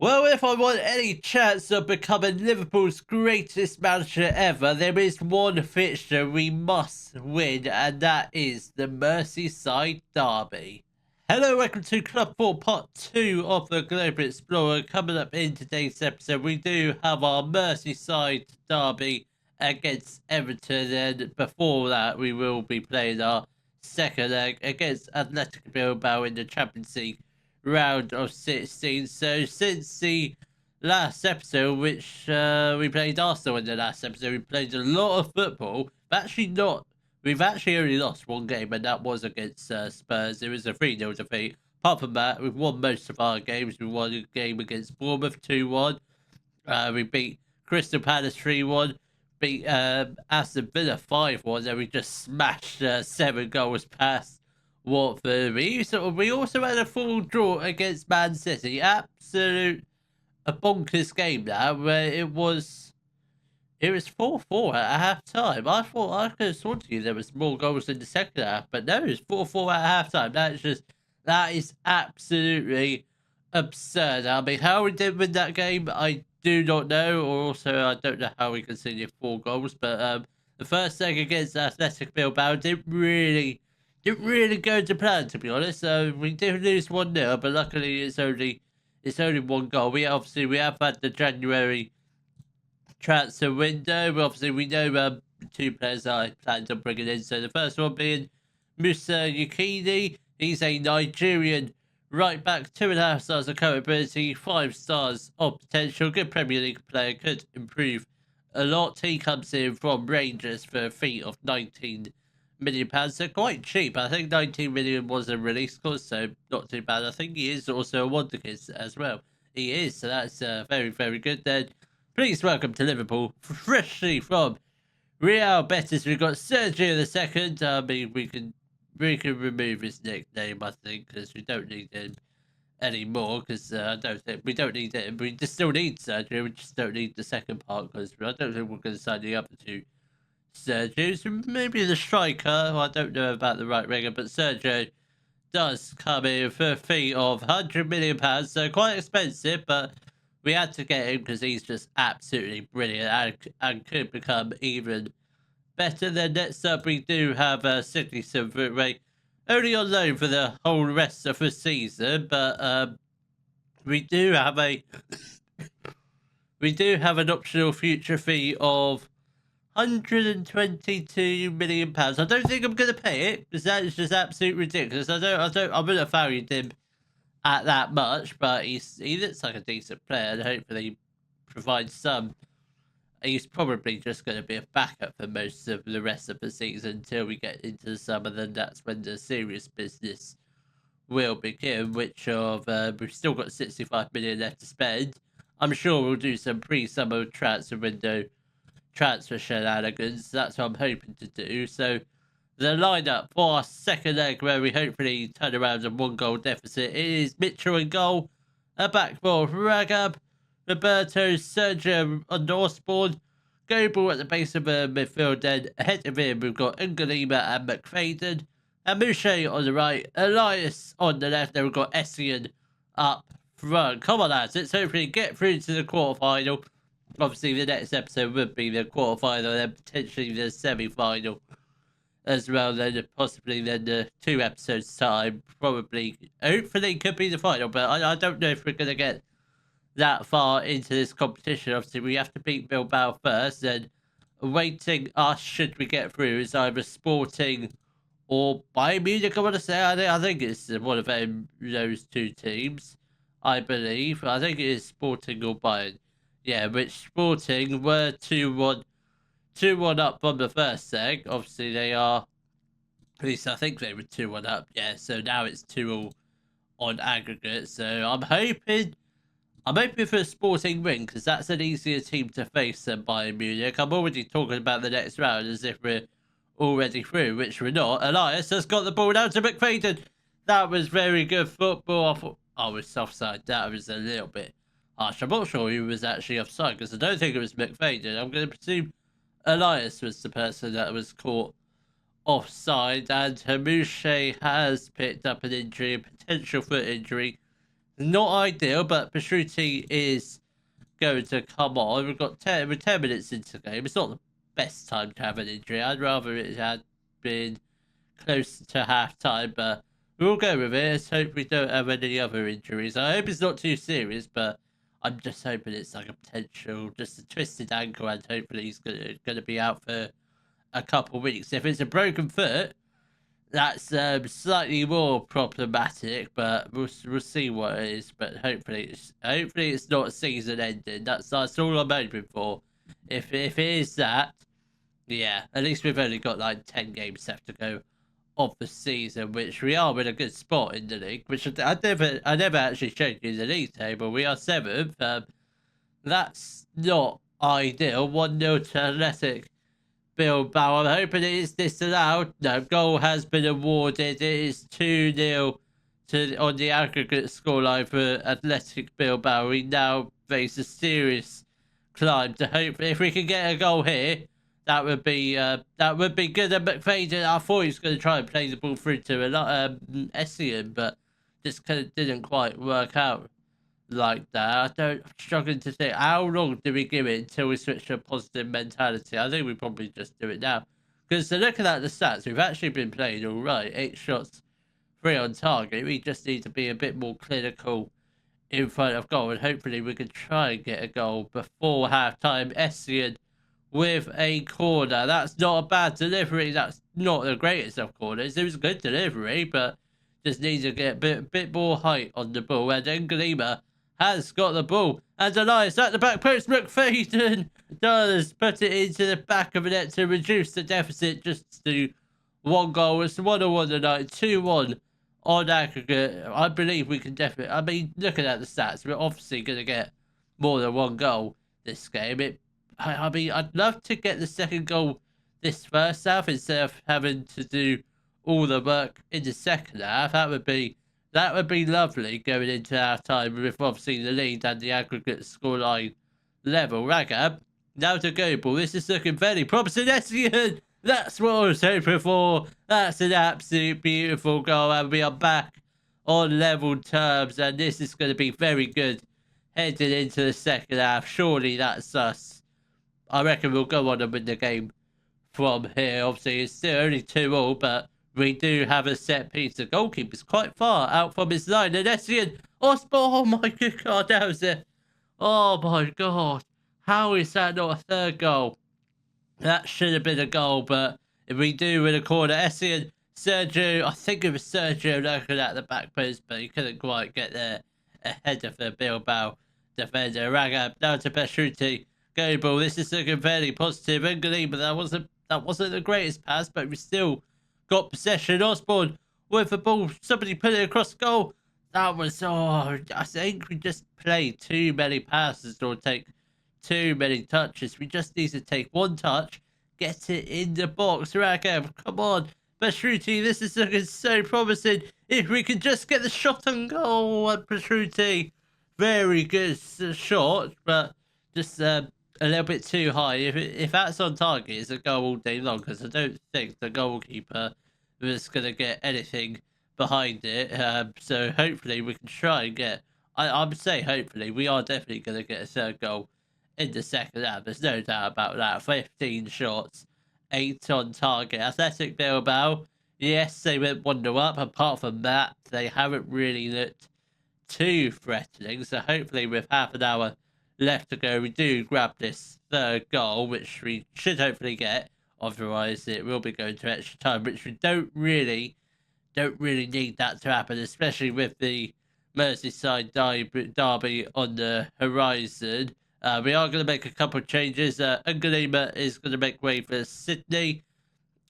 Well, if I want any chance of becoming Liverpool's greatest manager ever, there is one fixture we must win, and that is the Merseyside Derby. Hello, welcome to Club 4 Part 2 of the Global Explorer. Coming up in today's episode, we do have our Merseyside Derby against Everton, and before that, we will be playing our second leg against Athletic Bilbao in the Champions League round of 16. So since the last episode, which we played Arsenal in the last episode, we played a lot of football, but actually not. We've actually only lost one game, and that was against Spurs. It was a 3-0 defeat. Apart from that, we've won most of our games. We won a game against Bournemouth 2-1. We beat Crystal Palace 3-1. Beat Aston Villa 5-1. Then we just smashed 7 goals past Watford. We also had a full draw against Man City. Absolute a bonkers game that where it was 4-4 at half time. I thought I could have sworn to you there was more goals in the second half, but no, it's 4-4 at half time. That is absolutely absurd. I mean, how we did win that game, I do not know, or also I don't know how we conceded 4 goals. But the first leg against Athletic Bilbao didn't really go to plan, to be honest. So we did lose 1-0, but luckily it's only one goal. We have had the January transfer window. We know 2 players I planned on bringing in. So the first one being Musa Yukini. He's a Nigerian right back, 2.5 stars of current ability, 5 stars of potential. Good Premier League player, could improve a lot. He comes in from Rangers for a fee of £19 million, so quite cheap. I think 19 million was a release cost, so not too bad. I think he is also a wonder kid as well. He is, so that's very, very good. Then please welcome to Liverpool, freshly from Real Betis, we've got Sergio the second. I mean, we can remove his nickname, I think, because we don't need him anymore. Because I don't think we don't need him. We just still need Sergio. We just don't need the second part because I don't think we're going to sign the other 2 Sergio's. Maybe the striker. Well, I don't know about the right winger, but Sergio does come in for a fee of £100 million, so quite expensive, but we had to get him because he's just absolutely brilliant and could become even better. Then next up, we do have Sydney Silverway, only on loan for the whole rest of the season, but we do have an optional future fee of £122 million. I don't think I'm going to pay it because that is just absolutely ridiculous. I wouldn't have valued him at that much, but he looks like a decent player and hopefully provides some. He's probably just going to be a backup for most of the rest of the season until we get into the summer. Then that's when the serious business will begin, which we've still got 65 million left to spend. I'm sure we'll do some pre-summer transfer window transfer shenanigans. That's what I'm hoping to do. So the lineup for our second leg, where we hopefully turn around a 1-goal deficit, it is Mitchell in goal, a back four, Ragab, Roberto, Sergio on Osborne, Goebel at the base of the midfield. Then ahead of him we've got Ungalima and McFadden, and Mouche on the right, Elias on the left. Then we've got Essien up front. Come on, lads, let's hopefully get through to the quarterfinal. Obviously, the next episode would be the quarterfinal, then potentially the semi-final as well. Then possibly then the 2 episodes time, probably, hopefully, could be the final. But I don't know if we're going to get that far into this competition. Obviously, we have to beat Bilbao first. Then awaiting us, should we get through, is either Sporting or Bayern Munich. I want to say, I think it's one of those 2 teams. I believe. I think it is Sporting or Bayern. Yeah, which Sporting were 2-1 up from the first leg. Obviously, they are, at least I think they were 2-1 up. Yeah, so now it's 2-all on aggregate. So I'm hoping for a Sporting win because that's an easier team to face than Bayern Munich. I'm already talking about the next round as if we're already through, which we're not. Elias has got the ball down to McFadden. That was very good football. I thought, it's offside. That was a little bit harsh. I'm not sure who was actually offside because I don't think it was McFadden. I'm going to presume Elias was the person that was caught offside, and Hamouche has picked up an injury, a potential foot injury. Not ideal, but Petrucci is going to come on. We're 10 minutes into the game. It's not the best time to have an injury. I'd rather it had been close to half time, but we'll go with it. Let's hope we don't have any other injuries. I hope it's not too serious, but I'm just hoping it's like a potential, just a twisted ankle, and hopefully he's gonna be out for a couple of weeks. If it's a broken foot, that's slightly more problematic, but we'll see what it is. But hopefully it's not season ending. That's all I'm hoping for. If it is that, yeah, at least we've only got like 10 games left to go of the season, which we are in a good spot in the league. Which I never actually showed you the league table. We are seventh. That's not ideal. 1-0 to Athletic Bilbao. I'm hoping it is disallowed. No, goal has been awarded. It is 2-0 on the aggregate scoreline for Athletic Bilbao. We now face a serious climb to hope if we can get a goal here. That would be good. And McFadden, I thought he was going to try and play the ball through to Essien, but just kind of didn't quite work out like that. I'm struggling to think how long do we give it until we switch to a positive mentality. I think we probably just do it now. Because looking at the stats, we've actually been playing all right. 8 shots, 3 on target. We just need to be a bit more clinical in front of goal, and hopefully we can try and get a goal before half time. Essien with a corner. That's not a bad delivery. That's not the greatest of corners. It was a good delivery, but just needs to get a bit more height on the ball. And Engelima has got the ball. And Elias at the back post. McFadden does put it into the back of the net to reduce the deficit just to 1 goal. It's 1-1 tonight, 2-1 on aggregate. I believe we can definitely. I mean, looking at the stats, we're obviously going to get more than 1 goal this game. I mean, I'd love to get the second goal this first half instead of having to do all the work in the second half. That would be lovely going into half time with obviously the lead and the aggregate scoreline level. Ragab, now to go ball. This is looking very promising. Essien, that's what I was hoping for. That's an absolute beautiful goal, and we are back on level terms, and this is going to be very good heading into the second half. Surely that's us. I reckon we'll go on and win the game from here. Obviously, it's still only 2-2, but we do have a set piece. The goalkeeper's quite far out from his line. And Essien, oh my good God, that was it. Oh my God. How is that not a third goal? That should have been a goal, but if we do win a corner, Essien, Sergio, I think it was Sergio looking at the back post, but he couldn't quite get there ahead of the Bilbao defender. Ragab down to Petrucci. Go ball. This is looking very positive. Engelima, but that wasn't the greatest pass, but we still got possession. Osborne with the ball. Somebody put it across goal. That was I think we just played too many passes or take too many touches. We just need to take 1 touch, get it in the box. Ragab, come on. Petrucci, this is looking so promising. If we can just get the shot on goal at Petrucci. Very good shot, but just a little bit too high. If that's on target, it's a goal all day long, because I don't think the goalkeeper was going to get anything behind it. So hopefully we can try and get. I would say hopefully we are definitely going to get a third goal in the second half. There's no doubt about that. 15 shots, 8 on target. Athletic Bilbao, yes, they went 1-0 up. Apart from that, they haven't really looked too threatening. So hopefully with half an hour left to go, we do grab this third goal, which we should hopefully get. Otherwise, it will be going to extra time, which we don't really need that to happen, especially with the Merseyside derby on the horizon. We are going to make a couple of changes. Engelima is going to make way for Sydney,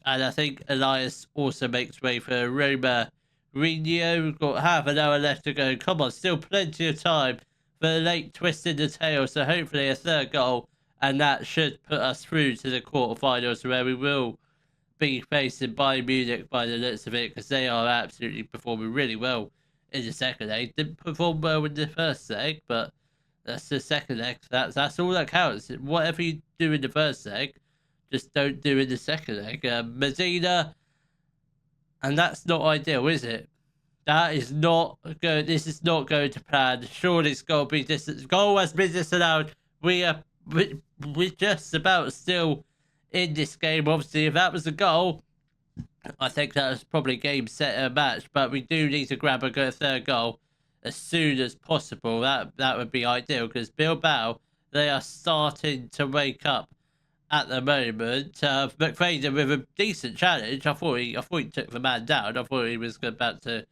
and I think Elias also makes way for Roma Rinho. We've got half an hour left to go. Come on, still plenty of time for a late twist in the tail, so hopefully a third goal, and that should put us through to the quarterfinals, where we will be facing Bayern Munich by the looks of it, because they are absolutely performing really well in the second leg. Didn't perform well in the first leg, but that's the second leg. That's all that counts. Whatever you do in the first leg, just don't do in the second leg. Medina, and that's not ideal, is it? That is not good. This is not going to plan. Surely it's got to be this. Goal has been disallowed. We are we're just about still in this game. Obviously, if that was a goal, I think that was probably game, set, and match. But we do need to grab a third goal as soon as possible. That would be ideal because Bilbao, they are starting to wake up at the moment. McFadden with a decent challenge. I thought he took the man down. I thought he was about to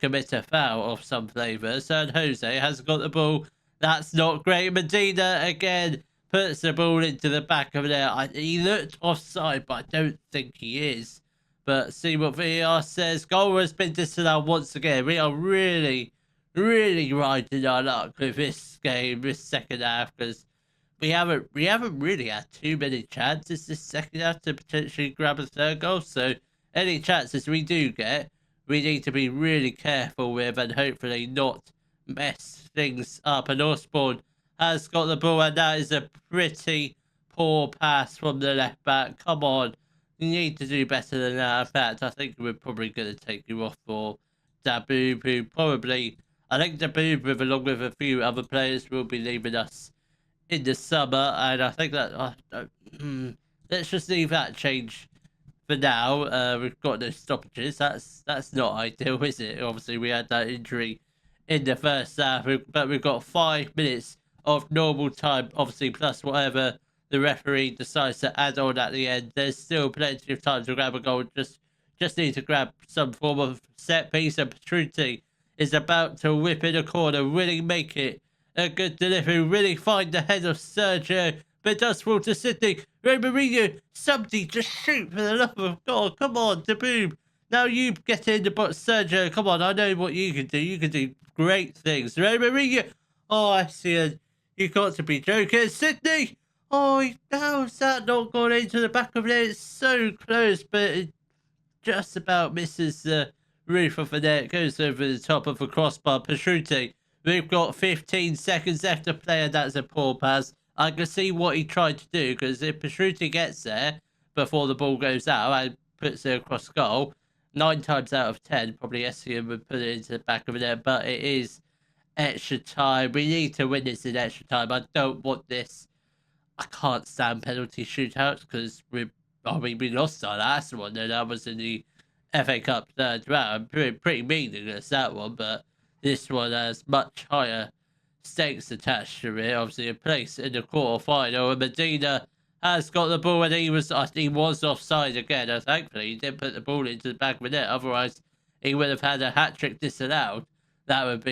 commit a foul of some flavour. San Jose has got the ball. That's not great. Medina again puts the ball into the back of there. He looked offside, but I don't think he is. But see what VAR says. Goal has been disallowed once again. We are really, really riding our luck with this game, this second half, because we haven't really had too many chances this second half to potentially grab a third goal. So any chances we do get, we need to be really careful with and hopefully not mess things up. And Osborne has got the ball, and that is a pretty poor pass from the left back. Come on, you need to do better than that. In fact, I think we're probably going to take you off for Daboob, who probably, I think Daboob, along with a few other players, will be leaving us in the summer, and I think that let's just leave that change for now. We've got no stoppages. That's not ideal, is it? Obviously, we had that injury in the first half, but we've got 5 minutes of normal time, obviously, plus whatever the referee decides to add on at the end. There's still plenty of time to grab a goal. Just need to grab some form of set piece, and Petrucci is about to whip in a corner, really make it a good delivery, really find the head of Sergio, but it does fall to Sydney. Ray Mourinho, somebody just shoot for the love of God. Come on, Daboob. Now you get in the box, Sergio. Come on, I know what you can do. You can do great things. Ray Mourinho. Oh, I see it. You got to be joking. Sydney. Oh, how's that not gone into the back of it? It's so close, but it just about misses the roof of the net. Goes over the top of the crossbar. Petrucci. We've got 15 seconds left to play, and that's a poor pass. I can see what he tried to do, because if Petrucci gets there before the ball goes out and puts it across goal, 9 times out of 10, probably Essien would put it into the back of the net, but it is extra time. We need to win this in extra time. I don't want this. I can't stand penalty shootouts, because we lost our last one, and that was in the FA Cup third round. Pretty meaningless, that one, but this one has much higher stakes attached to it. Obviously, a place in the quarter-final, and Medina has got the ball, and he was offside again. And thankfully, he didn't put the ball into the back of the net. Otherwise, he would have had a hat trick disallowed. That would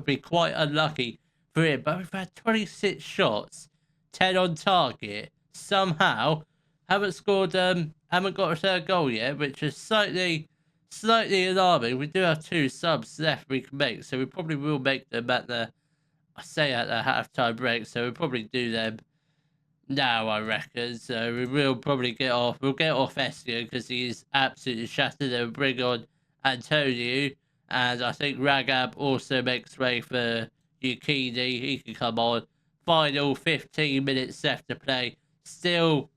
be quite unlucky for him. But we've had 26 shots, 10 on target. Somehow, haven't got a third goal yet, which is slightly alarming. We do have 2 subs left we can make, so we probably will make them at the halftime break. So we'll probably do them now, I reckon. So we will probably get off. We'll get off Essien because he's absolutely shattered, and bring on Antonio. And I think Ragab also makes way for Yukini. He can come on. Final 15 minutes left to play. Still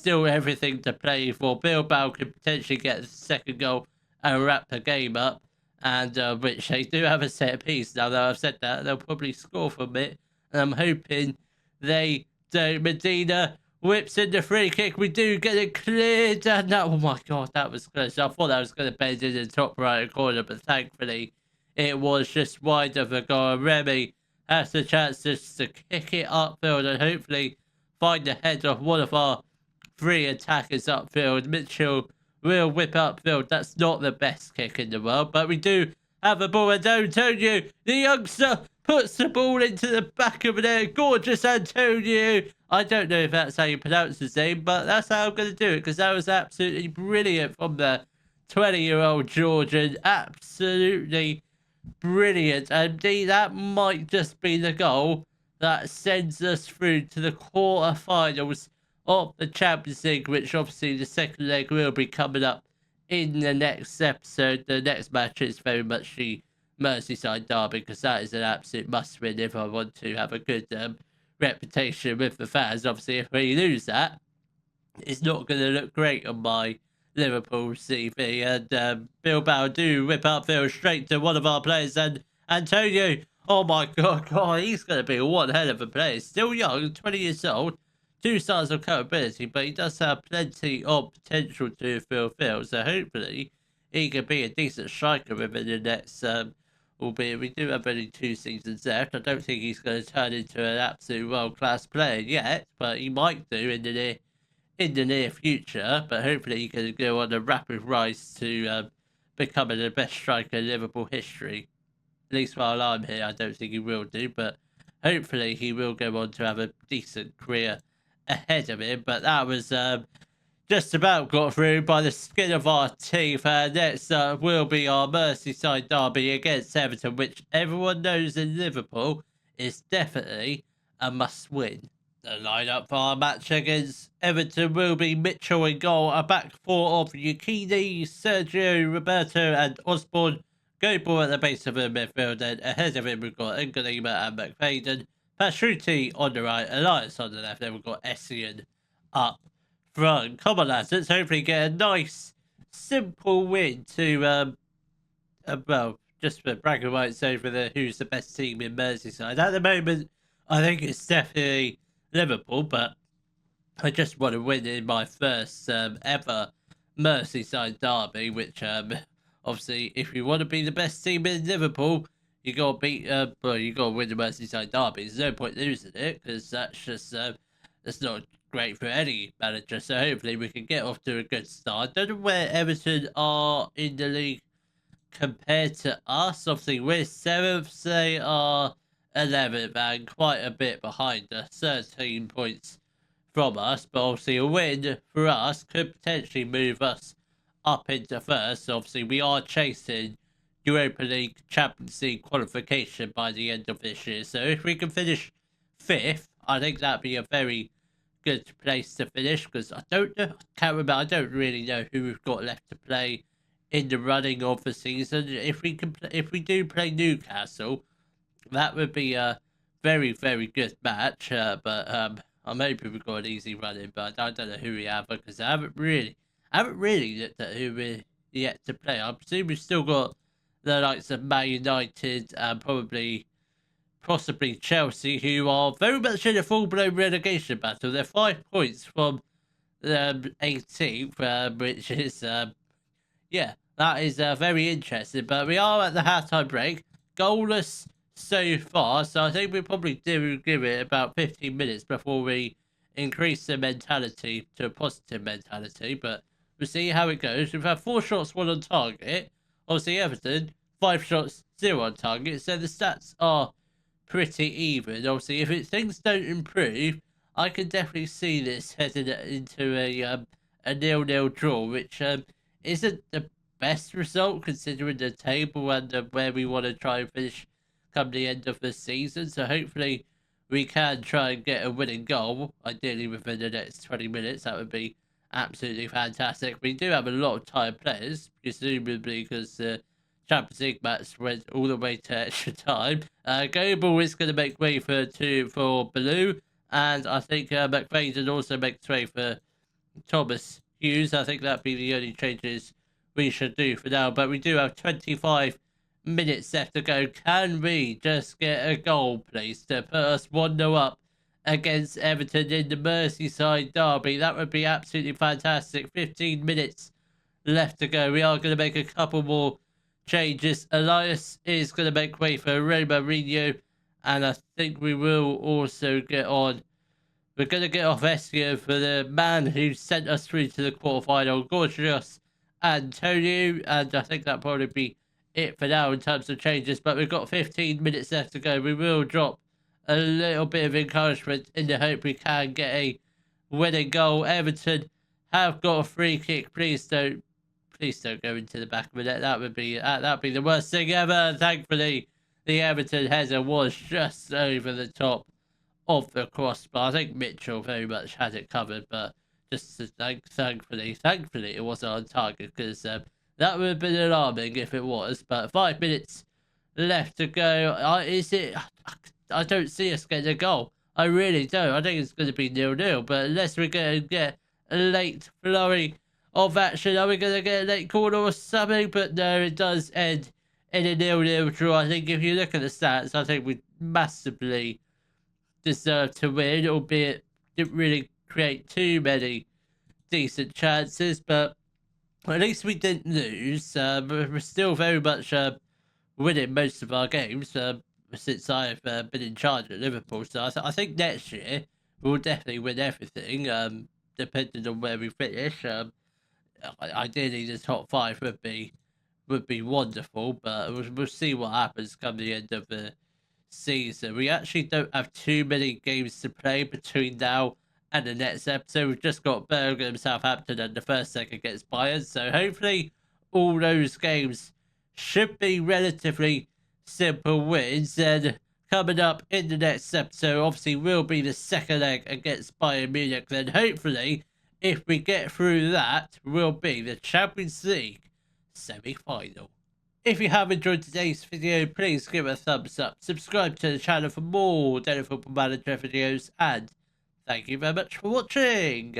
everything to play for. Bilbao could potentially get the second goal and wrap the game up, and which they do have a set piece. Now that I've said that, they'll probably score from it, and I'm hoping they don't. Medina whips in the free kick. We do get it cleared, and that, oh my God, that was close. I thought that was going to bend in the top right corner, but thankfully it was just wide of a goal. Remy has the chance just to kick it upfield and hopefully find the head of one of our 3 attackers upfield. Mitchell will whip upfield. That's not the best kick in the world, but we do have a ball, and Antonio, the youngster, puts the ball into the back of the net. Gorgeous Antonio. I don't know if that's how you pronounce his name, but that's how I'm going to do it, because that was absolutely brilliant from the 20-year-old Georgian. Absolutely brilliant. And that might just be the goal that sends us through to the quarterfinals of the Champions League, which obviously the second leg will be coming up in the next episode. The next match is very much the Merseyside derby, because that is an absolute must-win if I want to have a good reputation with the fans. Obviously, if we lose that, it's not going to look great on my Liverpool CV, and Bilbao do whip upfield straight to one of our players, and Antonio. Oh my God, he's going to be one hell of a player. Still young, 20 years old, two stars of capability, but he does have plenty of potential to fulfill. So hopefully, he can be a decent striker within the next. Albeit we do have only 2 seasons left. I don't think he's going to turn into an absolute world-class player yet, but he might do in the near future. But hopefully, he can go on a rapid rise to becoming the best striker in Liverpool history. At least while I'm here, I don't think he will do, but hopefully he will go on to have a decent career ahead of him. But that was just about got through by the skin of our teeth. Next will be our Merseyside derby against Everton, which everyone knows in Liverpool is definitely a must-win. The lineup for our match against Everton will be Mitchell in goal, a back four of Yukini, Sergio, Roberto and Osborne. Go ball at the base of the midfield, and ahead of him we've got Ngalima and McFadden. Pastruti on the right, Elias on the left, then we've got Essien up front. Come on, lads, let's hopefully get a nice, simple win to, well, just for bragging rights over who's the best team in Merseyside. At the moment, I think it's definitely Liverpool, but I just want to win in my first ever Merseyside derby, which obviously, if you want to be the best team in Liverpool, you got to beat. Well, you got to win the Merseyside derby. There's no point losing it because that's just that's not great for any manager. So hopefully we can get off to a good start. I don't know where Everton are in the league compared to us. Obviously, we're 7th. They are 11th and quite a bit behind us, 13 points from us. But obviously, a win for us could potentially move us up into first. Obviously, we are chasing Europa League Champions League qualification by the end of this year. So if we can finish 5th, I think that'd be a very good place to finish, because I don't know, can't remember, I don't really know who we've got left to play in the running of the season. If we do play Newcastle, that would be a very, very good match. But I'm hoping we've got an easy run in, but I don't know who we have, because I haven't really looked at who we're yet to play. I presume we've still got the likes of Man United and possibly Chelsea, who are very much in a full-blown relegation battle. They're 5 points from 18th, which is, yeah, that is very interesting. But we are at the halftime break, goalless so far, so I think we probably do give it about 15 minutes before we increase the mentality to a positive mentality. But we'll see how it goes. We've had 4 shots, 1 on target. Obviously, Everton, 5 shots, 0 on target. So the stats are pretty even. Obviously, if things don't improve, I can definitely see this heading into a 0-0 draw, which isn't the best result considering the table and where we want to try and finish come the end of the season. So hopefully we can try and get a winning goal, ideally within the next 20 minutes. That would be absolutely fantastic. We do have a lot of tired players, presumably because the Champions League match went all the way to extra time. Goebel is going to make way for Baloo, and I think McFadden also makes way for Thomas Hughes. I think that'd be the only changes we should do for now. But we do have 25 minutes left to go. Can we just get a goal, please, to put us 1-0 up against Everton in the Merseyside derby? That would be absolutely fantastic. 15 minutes left to go. We are going to make a couple more changes. Elias is going to make way for Romarinho, and I think we will also get on. We're going to get off Essien for the man who sent us through to the quarterfinal, Gorgios Antonio, and I think that'll probably be it for now in terms of changes. But we've got 15 minutes left to go. We will drop a little bit of encouragement in the hope we can get a winning goal. Everton have got a free kick. Please don't go into the back of the net. That'd be the worst thing ever. Thankfully, the Everton header was just over the top of the crossbar. I think Mitchell very much had it covered, but just thankfully it wasn't on target, because that would have been alarming if it was. But 5 minutes left to go. I don't see us getting a goal. I really don't. I think it's going to be 0-0. But unless we're going to get a late flurry of action. Are we going to get a late corner or something? But no, it does end in a 0-0 draw. I think if you look at the stats, I think we massively deserve to win, albeit didn't really create too many decent chances, but at least we didn't lose. We're still very much winning most of our games since I've been in charge at Liverpool. So I think next year we'll definitely win everything, depending on where we finish. Ideally, the top five would be wonderful, but we'll see what happens come the end of the season. We actually don't have too many games to play between now and the next episode. We've just got Birmingham, Southampton, and the first leg against Bayern. So hopefully, all those games should be relatively simple wins. And coming up in the next episode, obviously, will be the second leg against Bayern Munich. Then hopefully, if we get through that, will be the Champions League semi-final. If you have enjoyed today's video, please give it a thumbs up, subscribe to the channel for more Daily Football Manager videos, and thank you very much for watching.